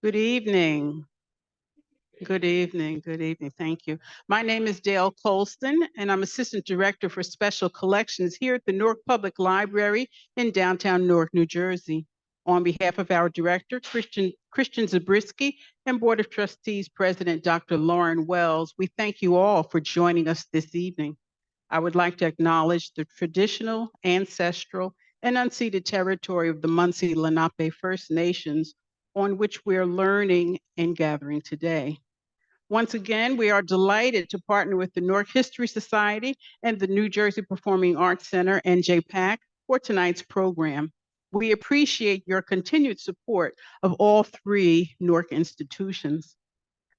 Good evening. Good evening. Good evening. Thank you. My name is Dale Colston, and I'm Assistant Director for Special Collections here at the Newark Public Library in downtown Newark, New Jersey. On behalf of our Director, Christian Zabriskie, and Board of Trustees President Dr. Lauren Wells, we thank you all for joining us this evening. I would like to acknowledge the traditional, ancestral, and unceded territory of the Munsee Lenape First Nations on which we are learning and gathering today. Once again, we are delighted to partner with the Newark History Society and the New Jersey Performing Arts Center, NJPAC, for tonight's program. We appreciate your continued support of all three Newark institutions.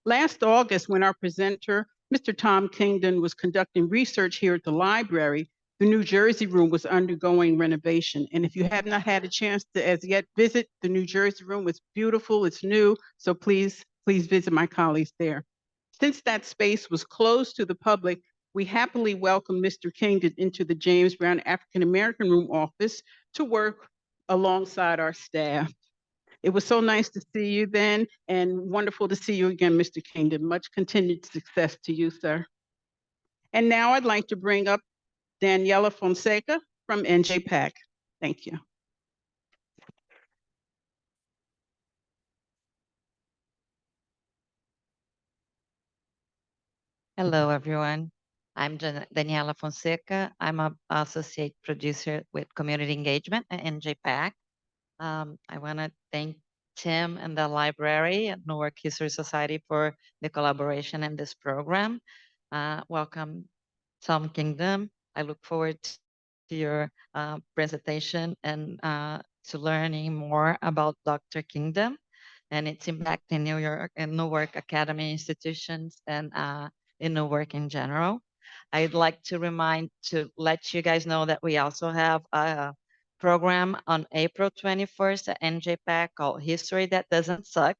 Last August, when our presenter, Mr. Tom Kingdon, was conducting research here at the library, the New Jersey room was undergoing renovation. And if you have not had a chance to as yet visit the New Jersey room, it's beautiful, it's new, so please visit my colleagues there. Since that space was closed to the public, we happily welcomed Mr. Kingdon into the James Brown African American Room office to work alongside our staff. It was so nice to see you then, and wonderful to see you again, Mr. Kingdon. Much continued success to you, sir. And now I'd like to bring up Daniela Fonseca from NJPAC. Thank you. Hello, everyone. I'm Daniela Fonseca. I'm an associate producer with community engagement at NJPAC. I want to thank Tim and the library at Newark History Society for the collaboration in this program. Welcome, Tom Kingdon. I look forward to your presentation and to learning more about Dr. Kingdon and its impact in New York and Newark Academy institutions and in Newark in general. I'd like to let you guys know that we also have a program on April 21st at NJPAC called History That Doesn't Suck.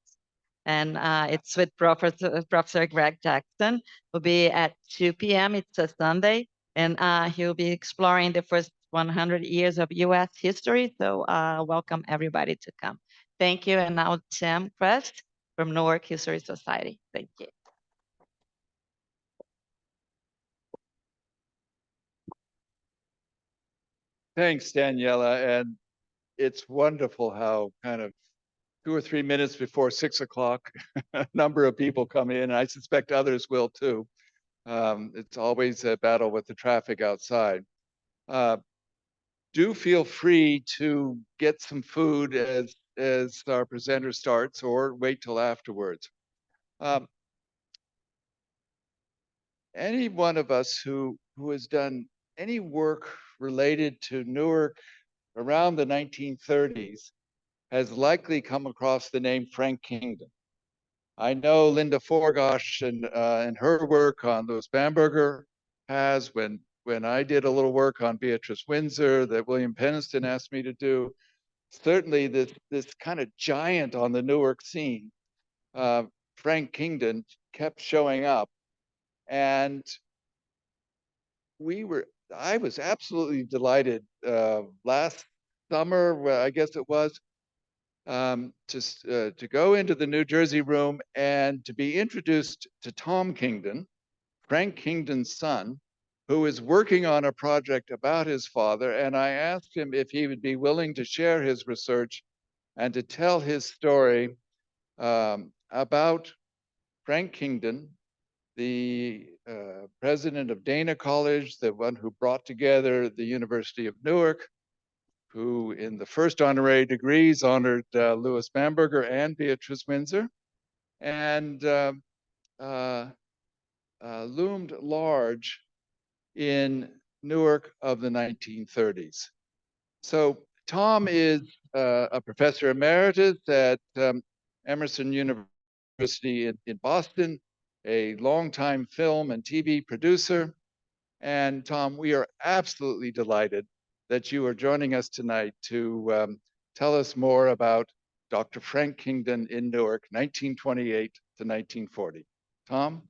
And it's with Professor Greg Jackson. Will be at 2 p.m. It's a Sunday. And he'll be exploring the first 100 years of U.S. history. So welcome everybody to come. Thank you. And now Tim Crest from Newark History Society. Thank you. Thanks, Daniela. And it's wonderful how kind of 2 or 3 minutes before 6 o'clock, a number of people come in. I suspect others will too. It's always a battle with the traffic outside. Do feel free to get some food as our presenter starts, or wait till afterwards. Any one of us who has done any work related to Newark around the 1930s has likely come across the name Frank Kingdon. I know Linda Forgosh and her work on Louis Bamberger has, when I did a little work on Beatrice Windsor that William Peniston asked me to do. Certainly this kind of giant on the Newark scene, Frank Kingdon, kept showing up. And I was absolutely delighted last summer, I guess it was, to go into the New Jersey room and to be introduced to Tom Kingdon, Frank Kingdon's son, who is working on a project about his father. And I asked him if he would be willing to share his research and to tell his story about Frank Kingdon, the president of Dana College, the one who brought together the University of Newark, who in the first honorary degrees honored Louis Bamberger and Beatrice Windsor, and loomed large in Newark of the 1930s. So Tom is a professor emeritus at Emerson University in Boston, a longtime film and TV producer. And Tom, we are absolutely delighted that you are joining us tonight to tell us more about Dr. Frank Kingdon in Newark, 1928 to 1940. Tom?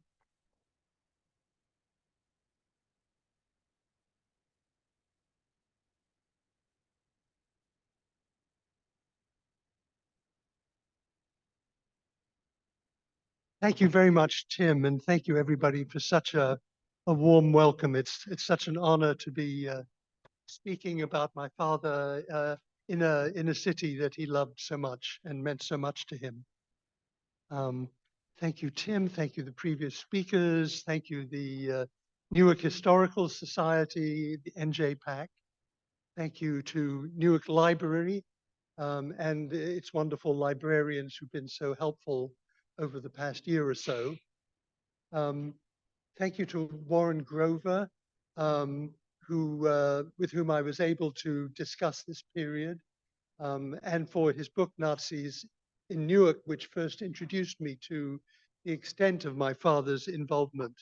Thank you very much, Tim, and thank you everybody for such a warm welcome. It's such an honor to be speaking about my father in a city that he loved so much and meant so much to him. Thank you, Tim. Thank you, the previous speakers. Thank you, the Newark Historical Society, the NJPAC. Thank you to Newark Library and its wonderful librarians who've been so helpful over the past year or so. Thank you to Warren Grover, with whom I was able to discuss this period, and for his book Nazis in Newark, which first introduced me to the extent of my father's involvement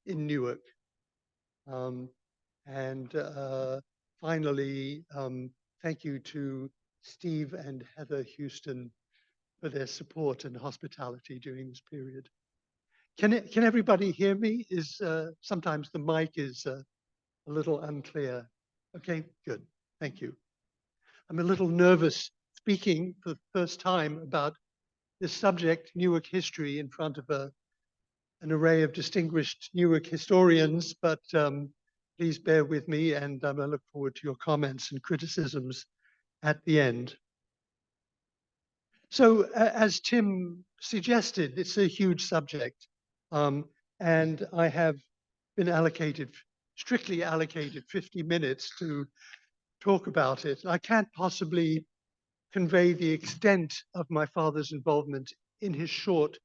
in Newark. Finally, thank you to Steve and Heather Houston for their support and hospitality during this period. Can everybody hear me? Sometimes the mic is a little unclear. Okay, good. Thank you. I'm a little nervous speaking for the first time about this subject, Newark history, in front of an array of distinguished Newark historians, but please bear with me, and I look forward to your comments and criticisms at the end. So as Tim suggested, it's a huge subject, and I have been strictly allocated 50 minutes to talk about it. I can't possibly convey the extent of my father's involvement in his short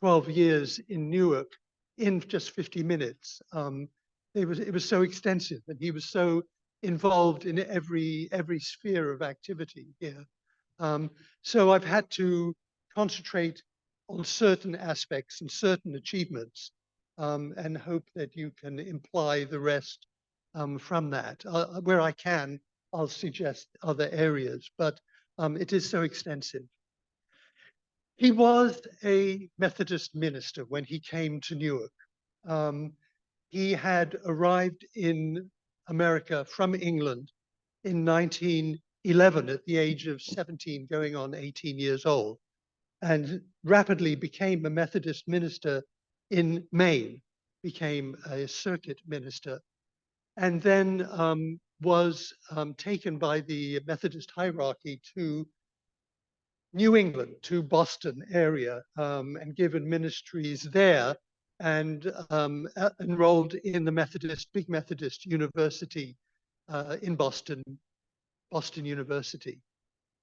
12 years in Newark in just 50 minutes. It was so extensive, and he was so involved in every sphere of activity here. So I've had to concentrate on certain aspects and certain achievements, and hope that you can imply the rest from that. Where I can, I'll suggest other areas, but it is so extensive. He was a Methodist minister when he came to Newark. He had arrived in America from England in 1911 at the age of 17, going on 18 years old, and rapidly became a Methodist minister in Maine, became a circuit minister, and then was taken by the Methodist hierarchy to New England, to Boston area, and given ministries there, and enrolled in the big Methodist University in Boston University.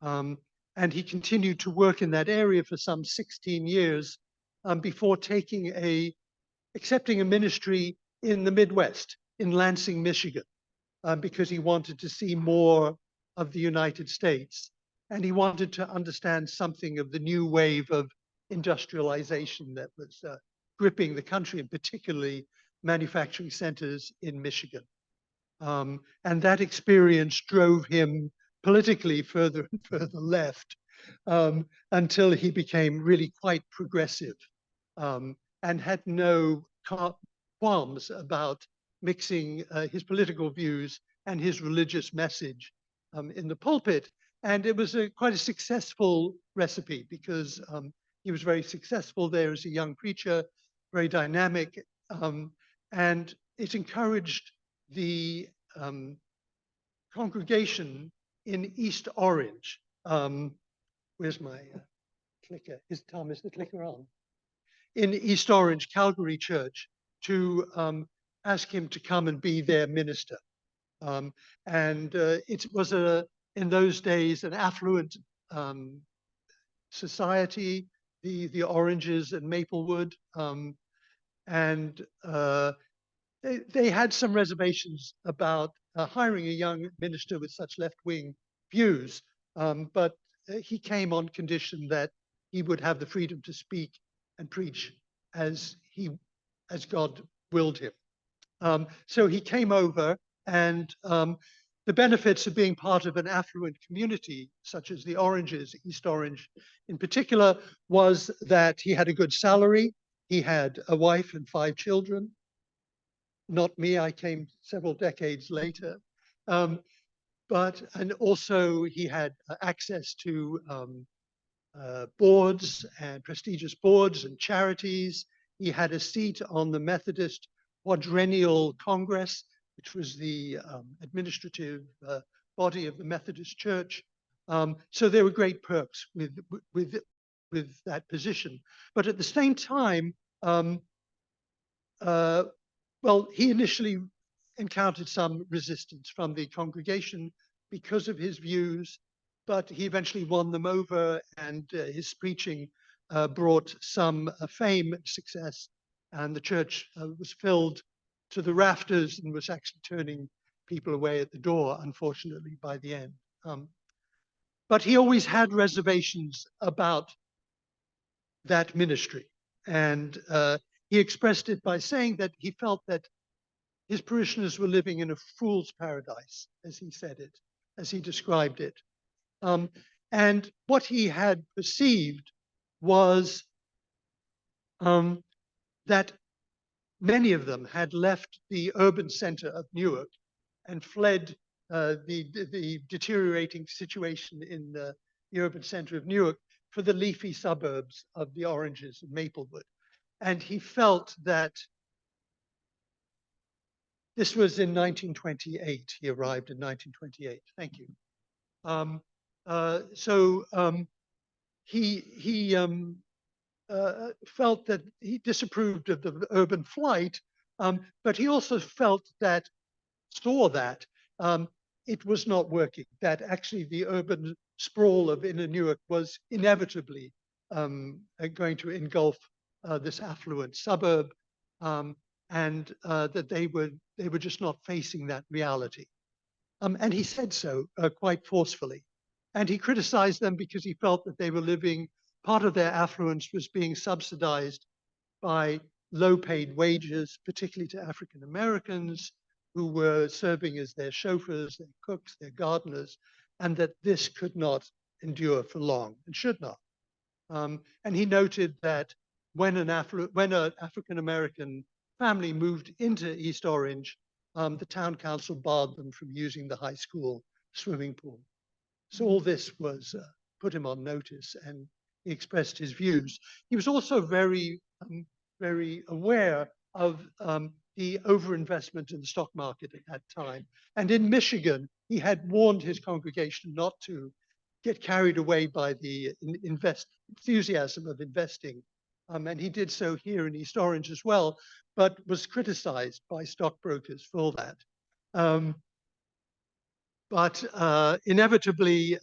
And he continued to work in that area for some 16 years before accepting a ministry in the Midwest, in Lansing, Michigan, because he wanted to see more of the United States. And he wanted to understand something of the new wave of industrialization that was gripping the country, and particularly manufacturing centers in Michigan. And that experience drove him politically further and further left until he became really quite progressive, and had no qualms about mixing his political views and his religious message in the pulpit. And it was quite a successful recipe, because he was very successful there as a young preacher, very dynamic, and it encouraged the congregation in East Orange. Where's my clicker? Tom, is the clicker on? In East Orange, Calvary Church, to ask him to come and be their minister. It was in those days an affluent society, the Oranges and Maplewood, and they had some reservations about hiring a young minister with such left-wing views, but he came on condition that he would have the freedom to speak and preach as God willed him. So he came over, and the benefits of being part of an affluent community, such as the Oranges, East Orange in particular, was that he had a good salary. He had a wife and 5 children. Not me, I came several decades later. And also he had access to boards and prestigious boards and charities. He had a seat on the Methodist Quadrennial Congress, which was the administrative body of the Methodist Church. So there were great perks with that position. But at the same time, well, he initially encountered some resistance from the congregation because of his views, but he eventually won them over, and his preaching brought some fame and success, and the church was filled to the rafters and was actually turning people away at the door, unfortunately, by the end. But he always had reservations about that ministry, and he expressed it by saying that he felt that his parishioners were living in a fool's paradise, as he said it, as he described it. And what he had perceived was that many of them had left the urban center of Newark and fled the deteriorating situation in the urban center of Newark for the leafy suburbs of the Oranges and Maplewood. And he felt that this was in 1928. He arrived in 1928. Thank you. He felt that he disapproved of the urban flight, but he also saw that it was not working, that actually the urban sprawl of inner Newark was inevitably going to engulf this affluent suburb, and that they were just not facing that reality. And he said so quite forcefully. And he criticized them because he felt that they were living, part of their affluence was being subsidized by low-paid wages, particularly to African Americans who were serving as their chauffeurs, their cooks, their gardeners, and that this could not endure for long and should not. And he noted that when an African American family moved into East Orange, the town council barred them from using the high school swimming pool. So all this was put him on notice, and he expressed his views. He was also very aware of the overinvestment in the stock market at that time. And in Michigan, he had warned his congregation not to get carried away by the enthusiasm of investing. And he did so here in East Orange as well, but was criticized by stockbrokers for that. But inevitably,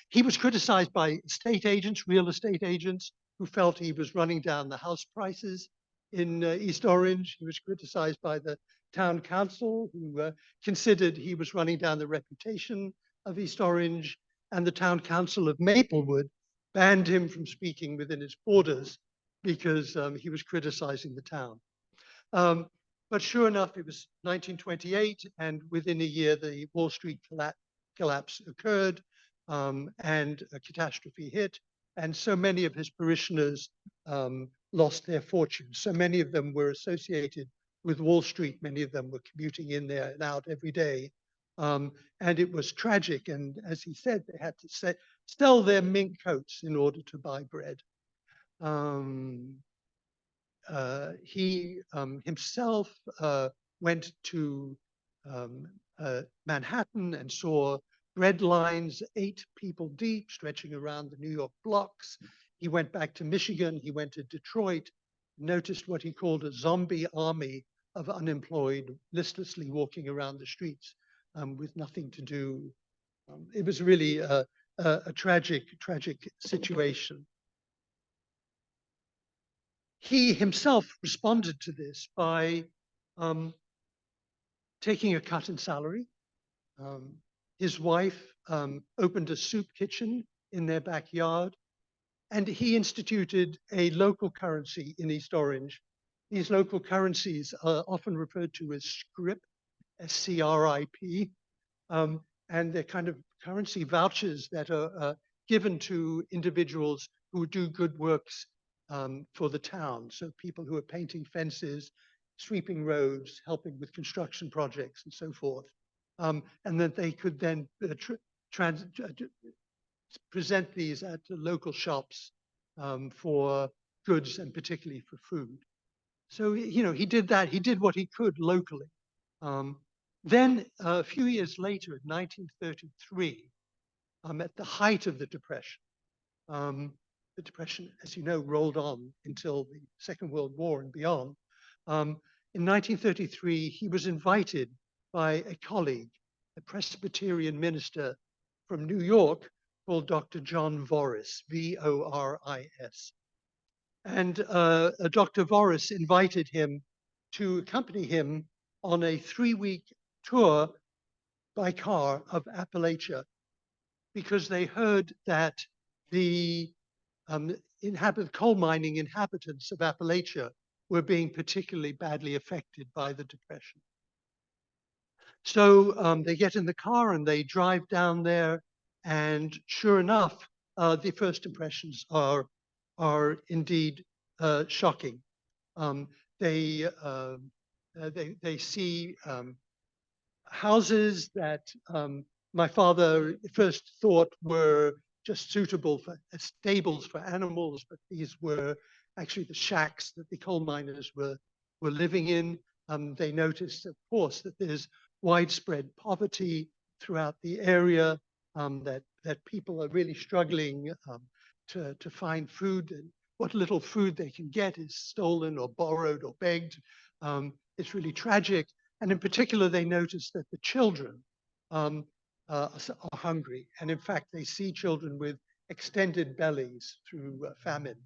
he was criticized by estate agents, real estate agents, who felt he was running down the house prices in East Orange. He was criticized by the town council, who considered he was running down the reputation of East Orange, and the town council of Maplewood banned him from speaking within its borders because he was criticizing the town. But sure enough, it was 1928, and within a year, the Wall Street collapse occurred, and a catastrophe hit. And so many of his parishioners lost their fortunes. So many of them were associated with Wall Street. Many of them were commuting in there and out every day. And it was tragic. And as he said, they had to sell their mink coats in order to buy bread. He himself went to Manhattan and saw bread lines 8 people deep stretching around the New York blocks. He went back to Michigan. He went to Detroit, noticed what he called a zombie army of unemployed, listlessly walking around the streets with nothing to do. It was really a tragic situation. He himself responded to this by taking a cut in salary. His wife opened a soup kitchen in their backyard, and he instituted a local currency in East Orange. These local currencies are often referred to as scrip, S-C-R-I-P, and they're kind of currency vouchers that are given to individuals who do good works for the town. So people who are painting fences, sweeping roads, helping with construction projects, and so forth. And that they could then present these at the local shops for goods and particularly for food. So, you know, he did that. He did what he could locally. Then a few years later, in 1933, at the height of the Depression, as you know, rolled on until the Second World War and beyond. In 1933, he was invited by a colleague, a Presbyterian minister from New York called Dr. John Voris, V-O-R-I-S. And Dr. Voris invited him to accompany him on a 3-week tour by car of Appalachia, because they heard that the coal mining inhabitants of Appalachia were being particularly badly affected by the Depression. So they get in the car and they drive down there, and sure enough, the first impressions are indeed shocking. They see houses that my father first thought were just suitable for stables for animals, but these were actually the shacks that the coal miners were living in. They noticed, of course, that there's widespread poverty throughout the area, that people are really struggling to find food, and what little food they can get is stolen or borrowed or begged. It's really tragic. And in particular, they notice that the children are hungry. And in fact, they see children with extended bellies through famine.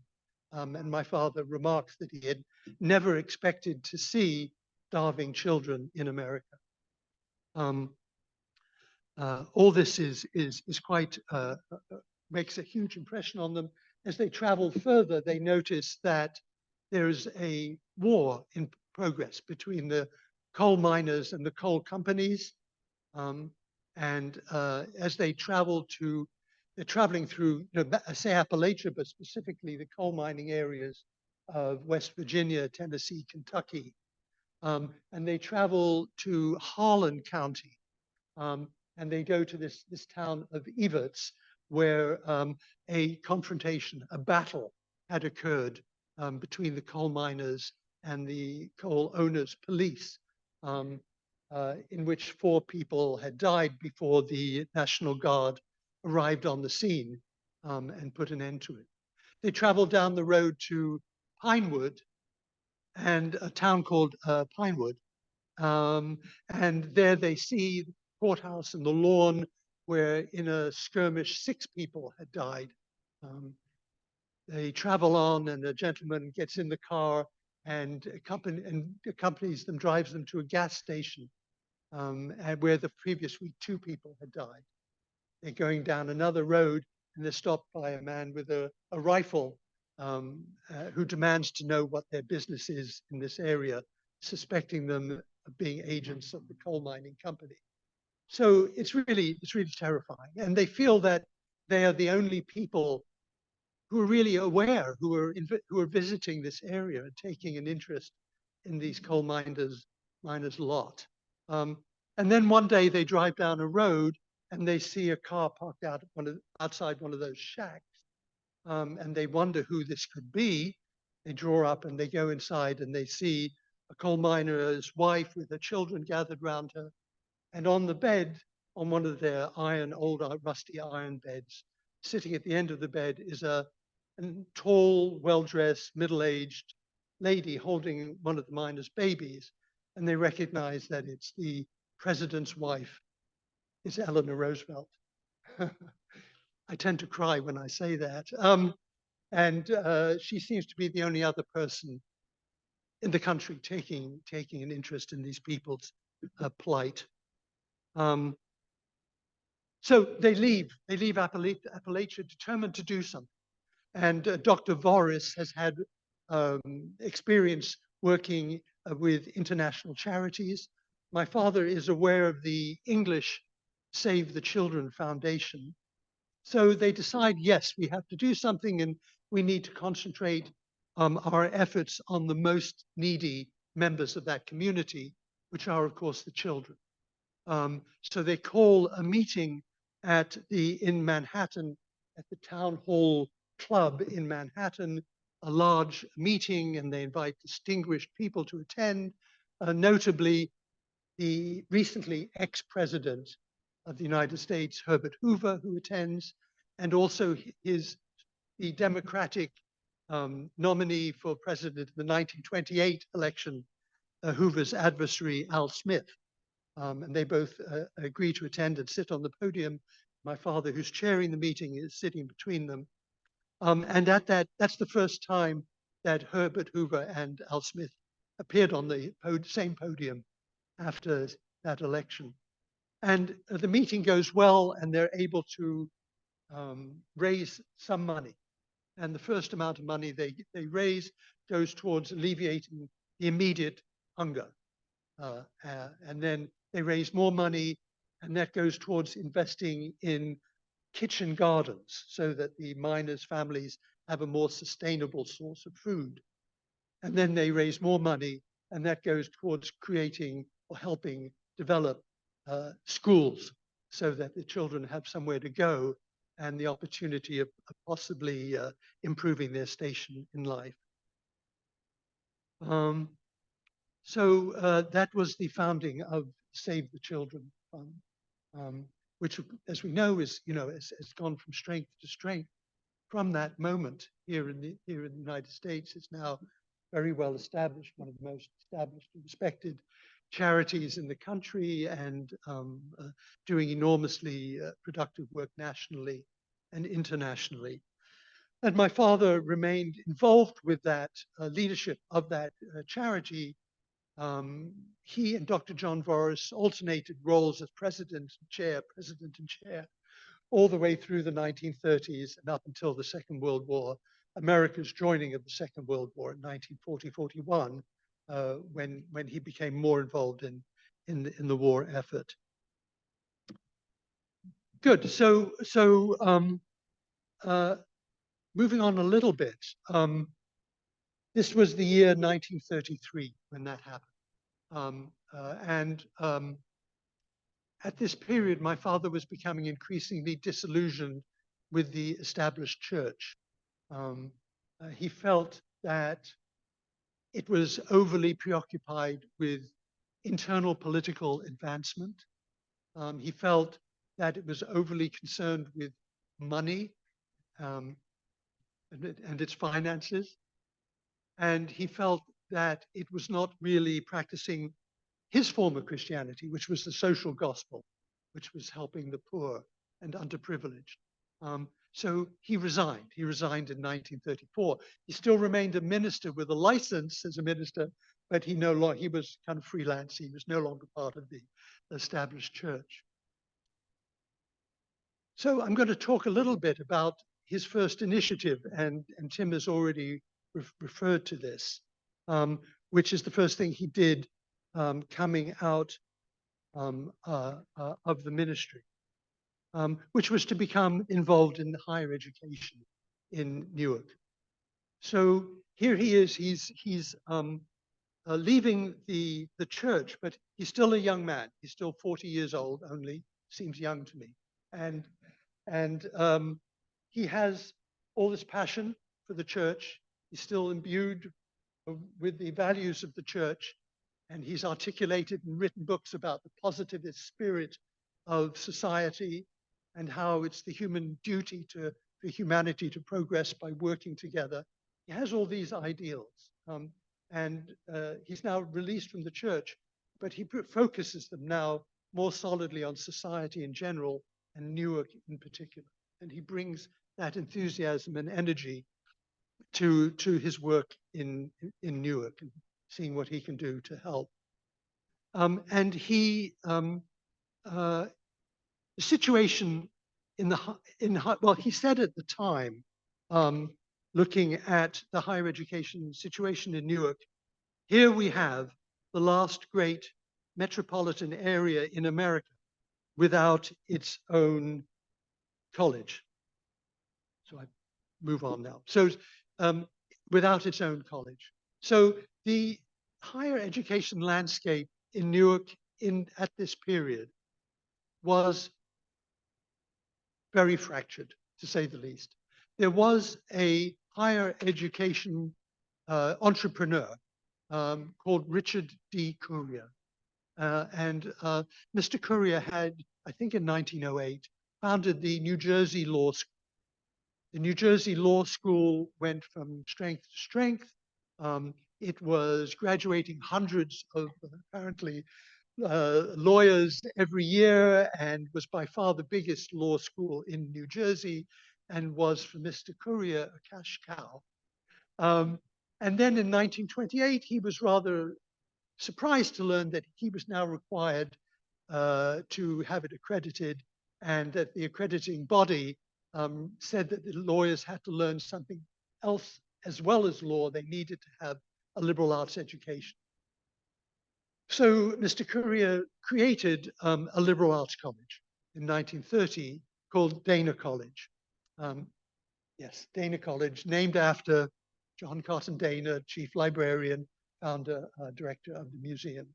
And my father remarks that he had never expected to see starving children in America. All this is quite, makes a huge impression on them. As they travel further, they notice that there's a war in progress between the coal miners and the coal companies. As they travel they're traveling through, say Appalachia, but specifically the coal mining areas of West Virginia, Tennessee, Kentucky. And they travel to Harlan County. And they go to this town of Evarts, where a confrontation, a battle had occurred between the coal miners and the coal owners' police, in which 4 people had died before the National Guard arrived on the scene and put an end to it. They traveled down the road to Pinewood, and a town called Pinewood. And there they see the courthouse and the lawn where in a skirmish 6 people had died. They travel on, and a gentleman gets in the car and accompanies them, drives them to a gas station and where the previous week 2 people had died. They're going down another road, and they're stopped by a man with a rifle who demands to know what their business is in this area, suspecting them of being agents of the coal mining company. So it's really terrifying. And they feel that they are the only people who are really aware, who are visiting this area and taking an interest in these coal miners' lot. And then one day they drive down a road and they see a car parked outside one of those shacks. And they wonder who this could be. They draw up and they go inside, and they see a coal miner's wife with her children gathered around her. And on the bed, on one of their old rusty iron beds, sitting at the end of the bed is a tall, well-dressed, middle-aged lady holding one of the miners' babies. And they recognize that it's the president's wife. It's Eleanor Roosevelt. I tend to cry when I say that. She seems to be the only other person in the country taking an interest in these people's plight. So they leave Appalachia determined to do something. And Dr. Voris has had experience working with international charities. My father is aware of the English Save the Children Foundation. So they decide, yes, we have to do something, and we need to concentrate our efforts on the most needy members of that community, which are, of course, the children. So they call a meeting in Manhattan at the Town Hall Club in Manhattan, a large meeting, and they invite distinguished people to attend, notably the recently ex-president of the United States, Herbert Hoover, who attends, and also the Democratic nominee for president in the 1928 election, Hoover's adversary, Al Smith. And they both agree to attend and sit on the podium. My father, who's chairing the meeting, is sitting between them. And that's the first time that Herbert Hoover and Al Smith appeared on the same podium after that election. And the meeting goes well, and they're able to raise some money. And the first amount of money they raise goes towards alleviating the immediate hunger. And then they raise more money, and that goes towards investing in kitchen gardens so that the miners' families have a more sustainable source of food. And then they raise more money, and that goes towards creating or helping develop schools so that the children have somewhere to go and the opportunity of possibly improving their station in life. So that was the founding of Save the Children Fund, which, as we know, has gone from strength to strength. From that moment here in the United States, it's now very well established, one of the most established and respected charities in the country, and doing enormously productive work nationally and internationally. And my father remained involved with that leadership of that charity. He and Dr. John Voris alternated roles as president and chair, all the way through the 1930s and up until the Second World War, America's joining of the Second World War in 1940-41, when he became more involved in the war effort. Good. So moving on a little bit, this was the year 1933 when that happened. At this period, my father was becoming increasingly disillusioned with the established church. He felt that it was overly preoccupied with internal political advancement. He felt that it was overly concerned with money and its finances. And he felt that it was not really practicing his form of Christianity, which was the social gospel, which was helping the poor and underprivileged. So he resigned. He resigned in 1934. He still remained a minister with a license as a minister, but he was kind of freelance. He was no longer part of the established church. So I'm going to talk a little bit about his first initiative, and Tim has already referred to this, which is the first thing he did coming out of the ministry, which was to become involved in higher education in Newark. So here he is. He's leaving the church, but he's still a young man. He's still 40 years old only. Seems young to me, and he has all this passion for the church. He's still imbued with the values of the church, and he's articulated and written books about the positivist spirit of society and how it's the human duty for humanity to progress by working together. He has all these ideals, and he's now released from the church, but he focuses them now more solidly on society in general and Newark in particular. And he brings that enthusiasm and energy to his work in Newark and seeing what he can do to help. And the situation well, he said at the time, looking at the higher education situation in Newark, here we have the last great metropolitan area in America without its own college. So I move on now. So without its own college. So the higher education landscape in Newark at this period was very fractured, to say the least. There was a higher education entrepreneur called Richard D. Courier. Mr. Courier had, I think in 1908, founded the New Jersey Law School. The New Jersey Law School went from strength to strength. It was graduating hundreds of apparently lawyers every year, and was by far the biggest law school in New Jersey, and was for Mr. Courier a cash cow. And then in 1928, he was rather surprised to learn that he was now required to have it accredited, and that the accrediting body said that the lawyers had to learn something else as well as law. They needed to have a liberal arts education. So Mr. Courier created a liberal arts college in 1930 called Dana College. Yes, Dana College, named after John Carson Dana, chief librarian, founder, director of the museum,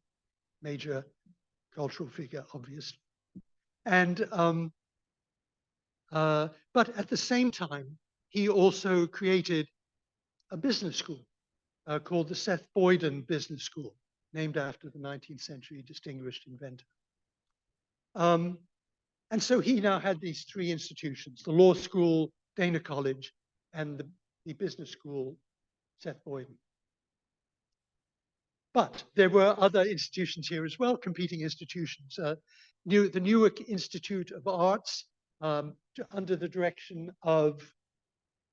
major cultural figure, obviously. And but at the same time, he also created a business school called the Seth Boyden Business School, named after the 19th century distinguished inventor. And so he now had these three institutions: the law school, Dana College, and the business school, Seth Boyden. But there were other institutions here as well, competing institutions. The Newark Institute of Arts, under the direction of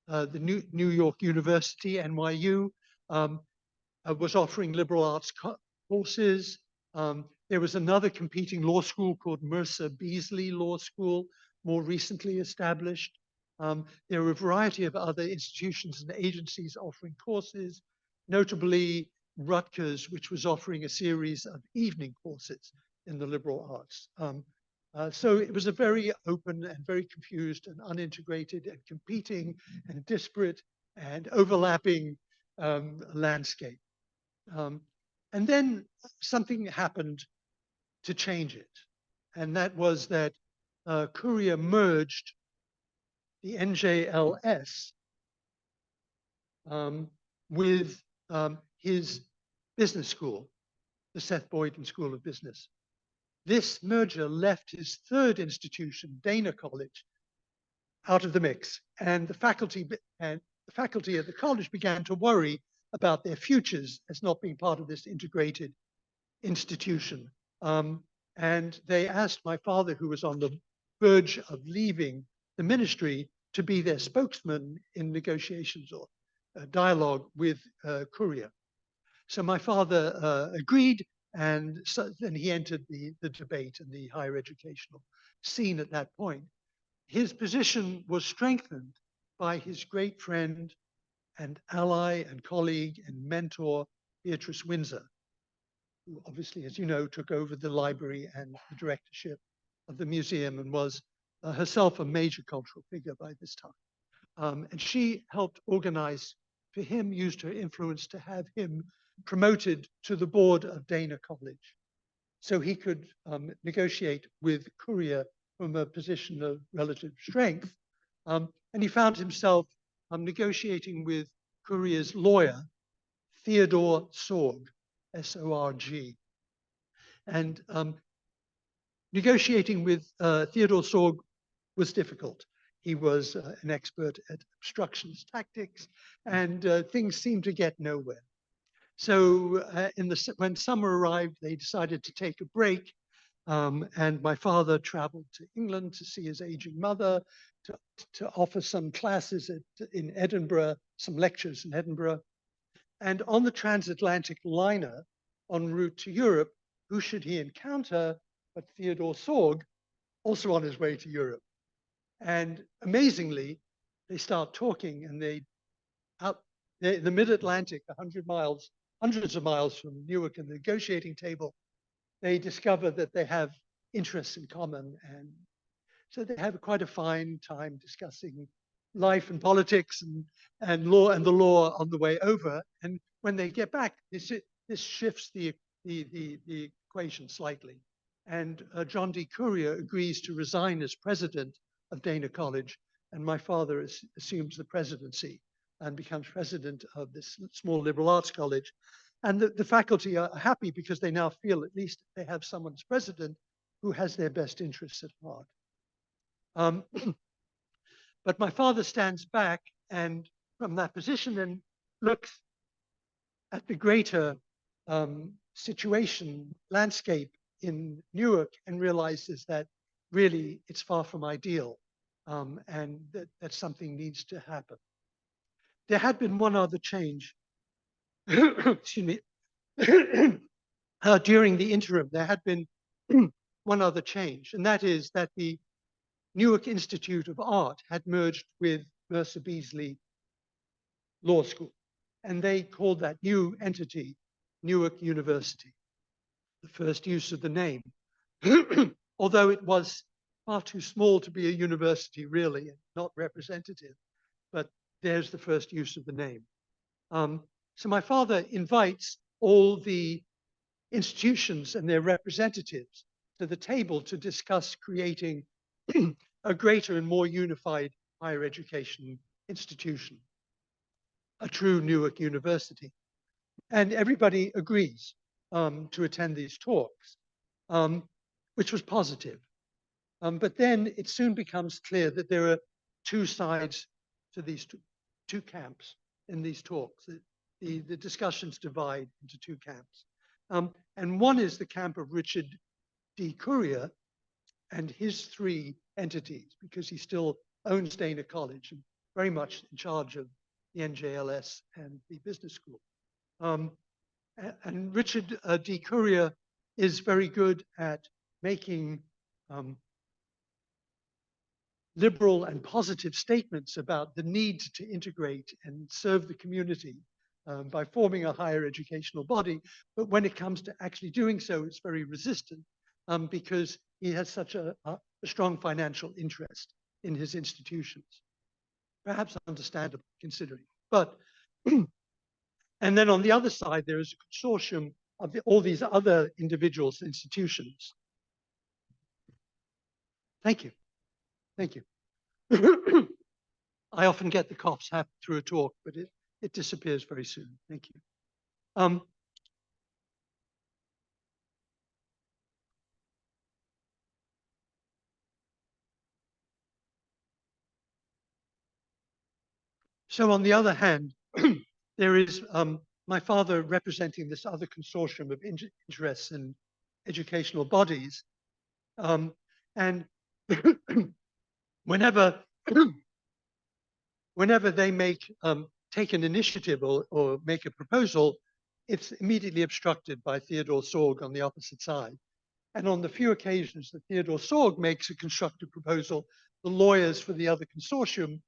the New York University, NYU, was offering liberal arts courses. There was another competing law school called Mercer Beasley Law School, more recently established. There were a variety of other institutions and agencies offering courses, notably Rutgers, which was offering a series of evening courses in the liberal arts. So it was a very open and very confused and unintegrated and competing and disparate and overlapping landscape. And then something happened to change it. And that was that Courier merged the NJLS with his business school, the Seth Boyden School of Business. This merger left his third institution, Dana College, out of the mix, and the faculty at the college began to worry about their futures as not being part of this integrated institution. And they asked my father, who was on the verge of leaving the ministry, to be their spokesman in negotiations or dialogue with Courier. So my father agreed, and then he entered the debate and the higher educational scene at that point. His position was strengthened by his great friend and ally and colleague and mentor, Beatrice Windsor, who obviously, as you know, took over the library and the directorship of the museum and was herself a major cultural figure by this time. And she helped organize for him, used her influence to have him promoted to the board of Dana College, so he could negotiate with Courier from a position of relative strength. And he found himself negotiating with Courier's lawyer, Theodore Sorg, S-O-R-G. And negotiating with Theodore Sorg was difficult. He was an expert at obstructionist tactics, and things seemed to get nowhere. So when summer arrived, they decided to take a break, and my father traveled to England to see his aging mother, to offer some classes in Edinburgh, some lectures in Edinburgh. And on the transatlantic liner en route to Europe, who should he encounter but Theodore Sorg, also on his way to Europe. And amazingly, they start talking, and the mid-Atlantic, 100 miles, hundreds of miles from Newark, and the negotiating table, they discover that they have interests in common. And so they have quite a fine time discussing life and politics and law and the law on the way over. And when they get back, this shifts the equation slightly. And John D. Courier agrees to resign as president of Dana College and my father assumes the presidency and becomes president of this small liberal arts college. And the faculty are happy because they now feel at least they have someone as president who has their best interests at heart. But my father stands back and from that position and looks at the greater situation, landscape in Newark, and realizes that really it's far from ideal, and that something needs to happen. There had been one other change, excuse me, during the interim. There had been one other change, and that is that the Newark Institute of Art had merged with Mercer Beasley Law School, and they called that new entity Newark University, the first use of the name, although it was far too small to be a university, really, and not representative. But there's the first use of the name. So my father invites all the institutions and their representatives to the table to discuss creating a greater and more unified higher education institution, a true Newark University. And everybody agrees to attend these talks, which was positive. But then it soon becomes clear that there are two sides to these two camps in these talks. The discussions divide into two camps. And one is the camp of Richard D. Courier and his three entities, because he still owns Dana College and very much in charge of the NJLS and the business school. And Richard D. Courier is very good at making liberal and positive statements about the need to integrate and serve the community by forming a higher educational body. But when it comes to actually doing so, it's very resistant because he has such a strong financial interest in his institutions. Perhaps understandable considering. But and then on the other side, there is a consortium of all these other individuals, institutions. Thank you. Thank you. I often get the coughs through a talk, but it disappears very soon. Thank you. So on the other hand, there is my father representing this other consortium of interests in educational bodies. And whenever they take an initiative or make a proposal, it's immediately obstructed by Theodore Sorg on the opposite side. And on the few occasions that Theodore Sorg makes a constructive proposal, the lawyers for the other consortium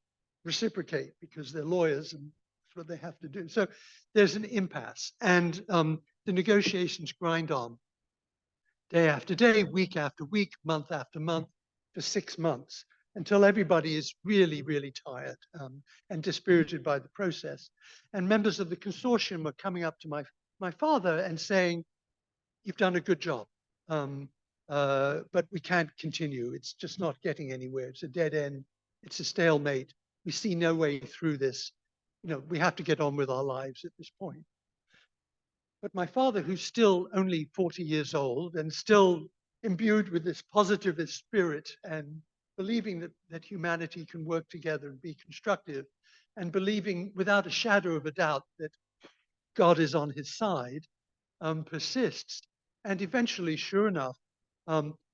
reciprocate because they're lawyers and that's what they have to do. So there's an impasse, and the negotiations grind on day after day, week after week, month after month, for 6 months, until everybody is really, really tired and dispirited by the process. And members of the consortium are coming up to my father and saying, "You've done a good job, but we can't continue. It's just not getting anywhere. It's a dead end. It's a stalemate. We see no way through this. You know, we have to get on with our lives at this point." But my father, who's still only 40 years old and still imbued with this positivist spirit and believing that humanity can work together and be constructive, and believing without a shadow of a doubt that God is on his side, persists. And eventually, sure enough,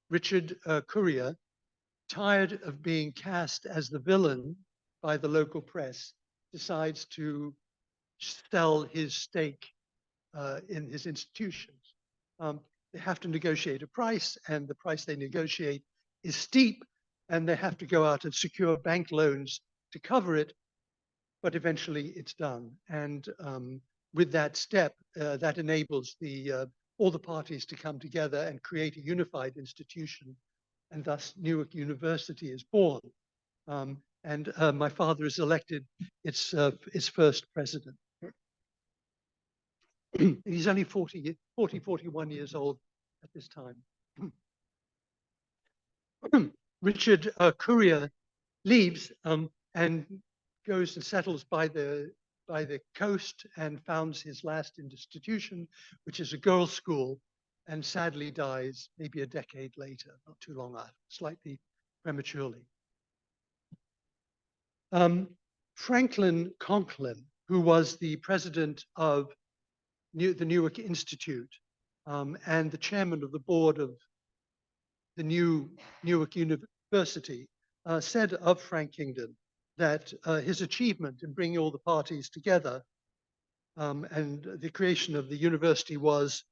Richard Courier, tired of being cast as the villain by the local press, decides to sell his stake in his institutions. They have to negotiate a price, and the price they negotiate is steep, and they have to go out and secure bank loans to cover it, but eventually it's done. And with that step, that enables all the parties to come together and create a unified institution, and thus Newark University is born. And my father is elected its first president. He's only 41 years old at this time. Richard Courier leaves and goes and settles by the coast and founds his last institution, which is a girls' school, and sadly dies maybe a decade later, not too long after, slightly prematurely. Franklin Conklin, who was the president of the Newark Institute and the chairman of the board of the new Newark University, said of Frank Kingdon that his achievement in bringing all the parties together and the creation of the university was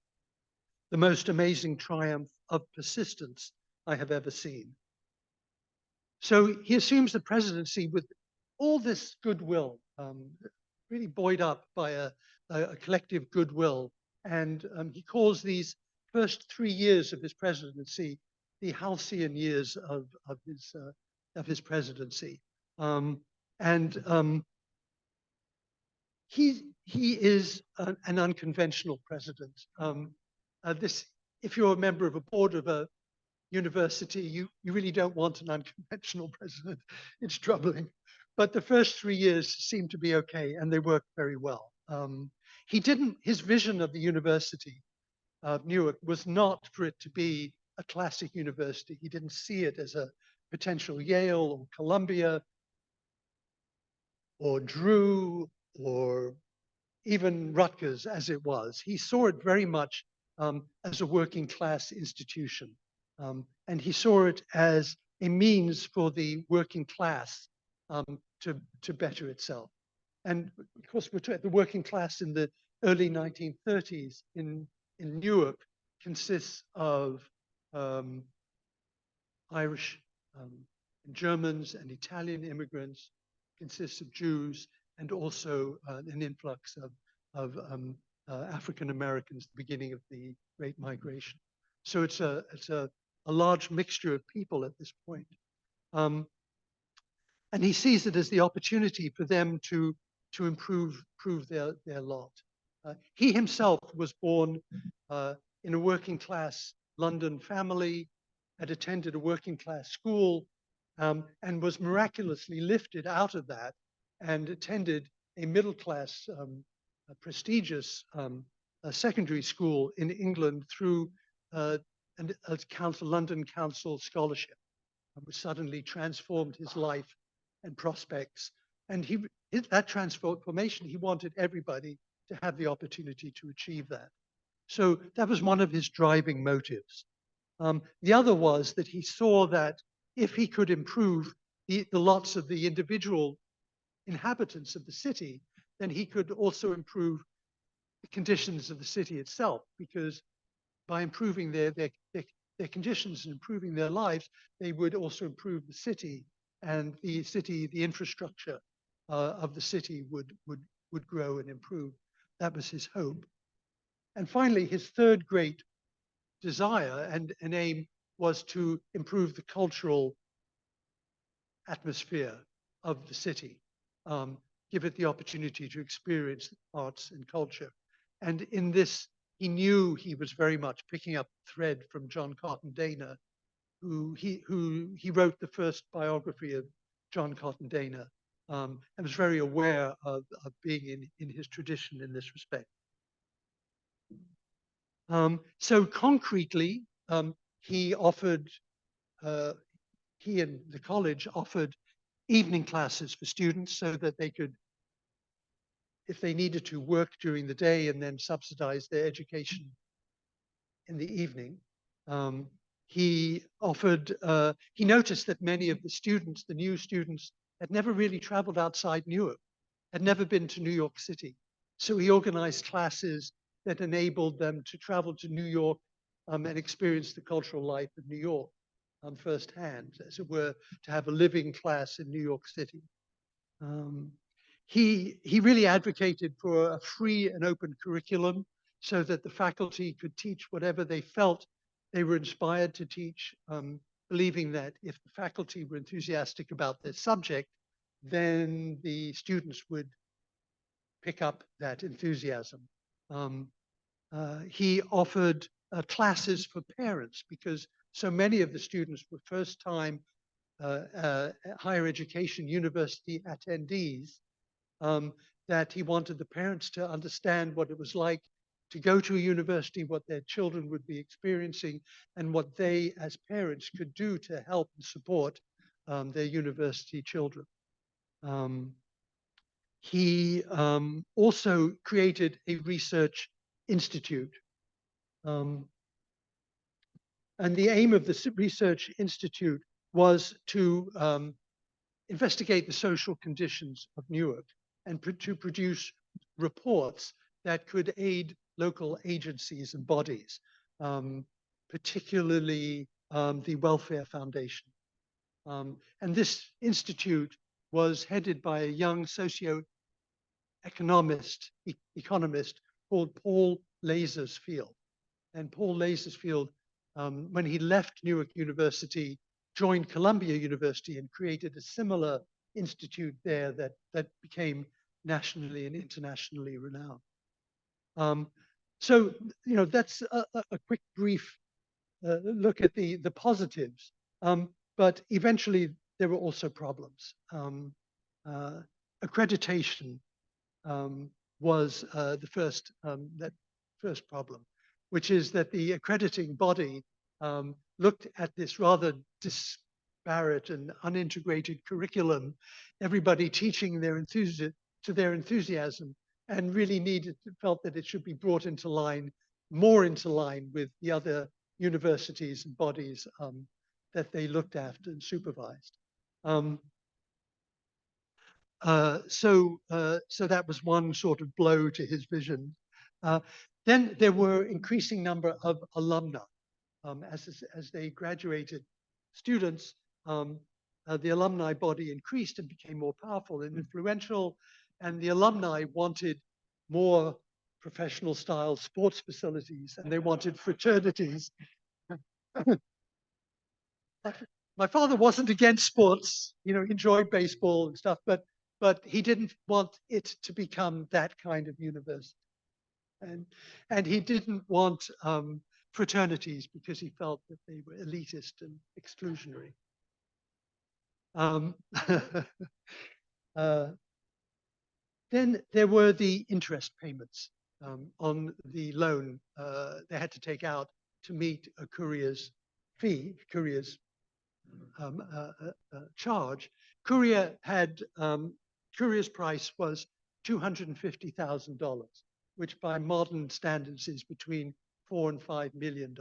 the most amazing triumph of persistence I have ever seen. So he assumes the presidency with all this goodwill, really buoyed up by a collective goodwill. And he calls these first 3 years of his presidency the halcyon years of his presidency. He is an unconventional president. If you're a member of a board of a university, you really don't want an unconventional president. It's troubling. But the first 3 years seemed to be okay, and they worked very well. His vision of the University of Newark was not for it to be a classic university. He didn't see it as a potential Yale or Columbia or Drew or even Rutgers as it was. He saw it very much as a working class institution. And he saw it as a means for the working class to better itself. And of course, we're talking the working class in the early 1930s in Newark consists of Irish and Germans and Italian immigrants, consists of Jews, and also an influx of African Americans at the beginning of the Great Migration. So it's a large mixture of people at this point. And he sees it as the opportunity for them to improve their lot. He himself was born in a working class London family, had attended a working class school, and was miraculously lifted out of that and attended a middle class, prestigious secondary school in England through a London Council scholarship, which suddenly transformed his life and prospects. And that transformation, he wanted everybody to have the opportunity to achieve that. So that was one of his driving motives. The other was that he saw that if he could improve the lots of the individual inhabitants of the city, then he could also improve the conditions of the city itself, because by improving their conditions and improving their lives, they would also improve the city, and the infrastructure of the city would grow and improve. That was his hope. And finally, his third great desire and aim was to improve the cultural atmosphere of the city, give it the opportunity to experience arts and culture. And in this, he knew he was very much picking up thread from John Cotton Dana, who he wrote the first biography of John Cotton Dana, and was very aware of being in his tradition in this respect. So concretely, he and the college offered evening classes for students so that they could, if they needed to, work during the day and then subsidize their education in the evening. He noticed that many of the students, the new students, had never really traveled outside Newark, had never been to New York City. So he organized classes that enabled them to travel to New York and experience the cultural life of New York firsthand, as it were, to have a living class in New York City. He really advocated for a free and open curriculum so that the faculty could teach whatever they felt they were inspired to teach, believing that if the faculty were enthusiastic about their subject, then the students would pick up that enthusiasm. He offered classes for parents because so many of the students were first-time higher education university attendees, that he wanted the parents to understand what it was like to go to a university, what their children would be experiencing, and what they as parents could do to help and support their university children. He also created a research institute. And the aim of the research institute was to investigate the social conditions of Newark and to produce reports that could aid local agencies and bodies, particularly the Welfare Foundation. And this institute was headed by a young economist called Paul Lazarsfield. And Paul Lazarsfield, when he left Newark University, joined Columbia University and created a similar institute there that became nationally and internationally renowned. So, you know, that's a quick brief look at the positives. But eventually there were also problems. Accreditation was the first problem, which is that the accrediting body looked at this rather disparate and unintegrated curriculum, everybody teaching to their enthusiasm, and really felt that it should be brought into line, more into line with the other universities and bodies that they looked after and supervised. So that was one sort of blow to his vision. Then there were increasing number of alumni. As they graduated students, the alumni body increased and became more powerful and influential, and the alumni wanted more professional style sports facilities, and they wanted fraternities. My father wasn't against sports, you know, he enjoyed baseball and stuff, but he didn't want it to become that kind of university. And he didn't want fraternities because he felt that they were elitist and exclusionary. Then there were the interest payments on the loan they had to take out to meet a courier's fee, charge. Courier's price was $250,000, which by modern standards is between $4 and $5 million,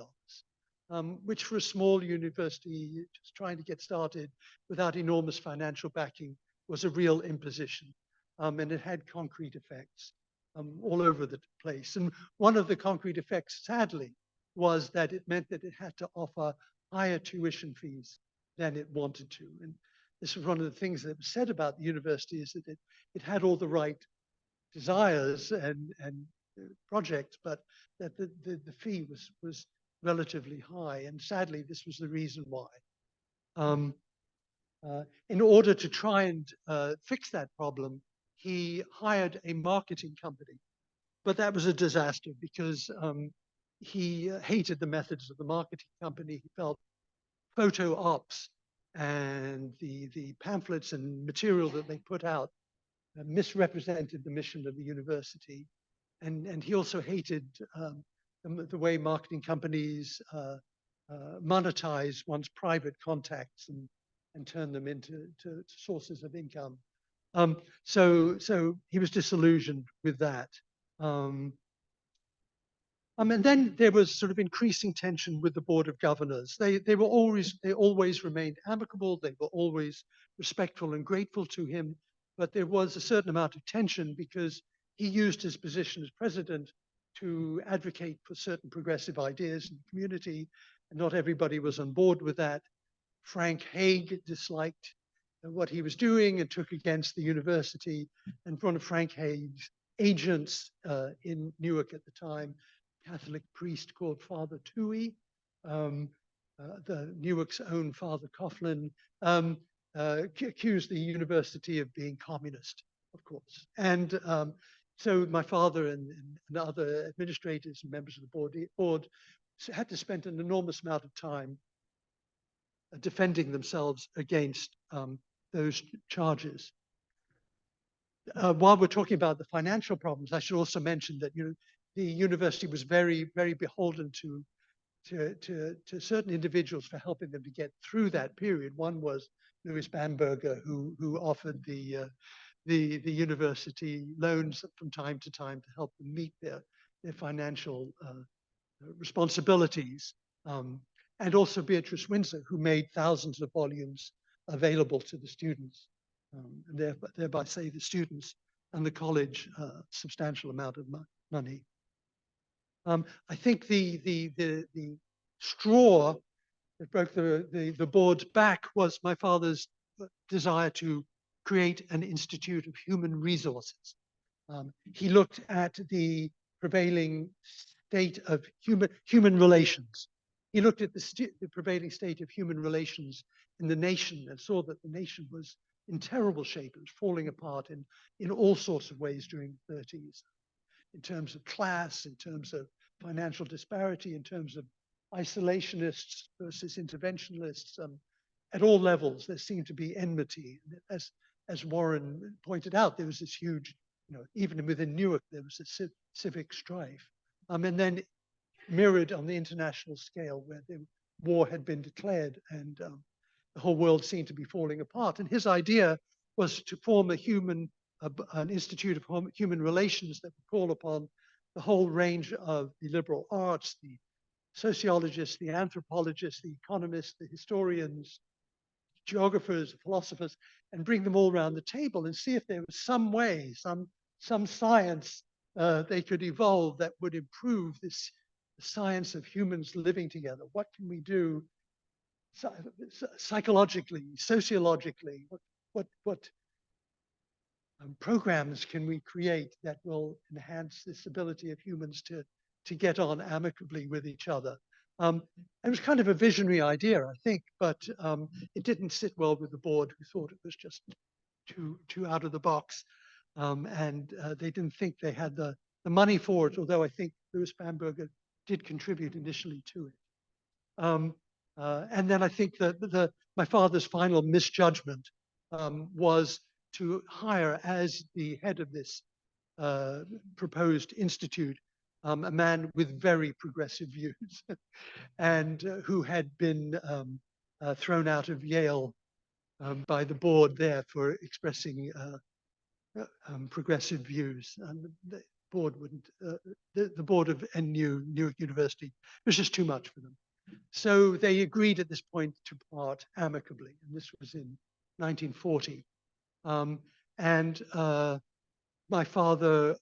which for a small university just trying to get started without enormous financial backing was a real imposition. And it had concrete effects all over the place. And one of the concrete effects, sadly, was that it meant that it had to offer higher tuition fees than it wanted to. And this was one of the things that was said about the university, is that it had all the right desires and projects, but that the fee was relatively high. And sadly, this was the reason why. In order to try and fix that problem, he hired a marketing company, but that was a disaster because he hated the methods of the marketing company. He felt photo ops and the pamphlets and material that they put out misrepresented the mission of the university. And he also hated the way marketing companies monetize one's private contacts and turn them into sources of income. So he was disillusioned with that. And then there was sort of increasing tension with the Board of Governors. They always remained amicable. They were always respectful and grateful to him, but there was a certain amount of tension because he used his position as president to advocate for certain progressive ideas in the community, and not everybody was on board with that. Frank Hague disliked what he was doing and took against the university, and one of Frank Hague's agents in Newark at the time, Catholic priest called Father Toohey, the Newark's own Father Coughlin, accused the university of being communist, of course. And so my father and other administrators and members of the board had to spend an enormous amount of time defending themselves against those charges. While we're talking about the financial problems, I should also mention that the university was very, very beholden to certain individuals for helping them to get through that period. One was Louis Bamberger, who offered the university loans from time to time to help them meet their financial responsibilities, and also Beatrice Windsor, who made thousands of volumes available to the students, and thereby save the students and the college a substantial amount of money. I think the straw that broke the board's back was my father's desire to create an institute of human resources. He looked at the prevailing state of human relations. He looked at the prevailing state of human relations in the nation and saw that the nation was in terrible shape. It was falling apart in all sorts of ways during the 30s, in terms of class, in terms of financial disparity, in terms of isolationists versus interventionists. At all levels, there seemed to be enmity. As Warren pointed out, there was this huge, even within Newark, there was a civic strife. And then mirrored on the international scale, where the war had been declared and the whole world seemed to be falling apart. And his idea was to form an institute of human relations that would call upon the whole range of the liberal arts, the sociologists, the anthropologists, the economists, the historians, geographers, philosophers, and bring them all around the table and see if there was some way, some science they could evolve that would improve this science of humans living together. What can we do psychologically, sociologically? What programs can we create that will enhance this ability of humans to get on amicably with each other? It was kind of a visionary idea, I think, but it didn't sit well with the board, who thought it was just too out of the box, and they didn't think they had the money for it. Although I think Louis Bamberger did contribute initially to it. And then I think that my father's final misjudgment was to hire as the head of this proposed institute a man with very progressive views and who had been thrown out of Yale by the board there for expressing progressive views. And the board wouldn't, the board of Newark University was just too much for them. So they agreed at this point to part amicably, and this was in 1940. My father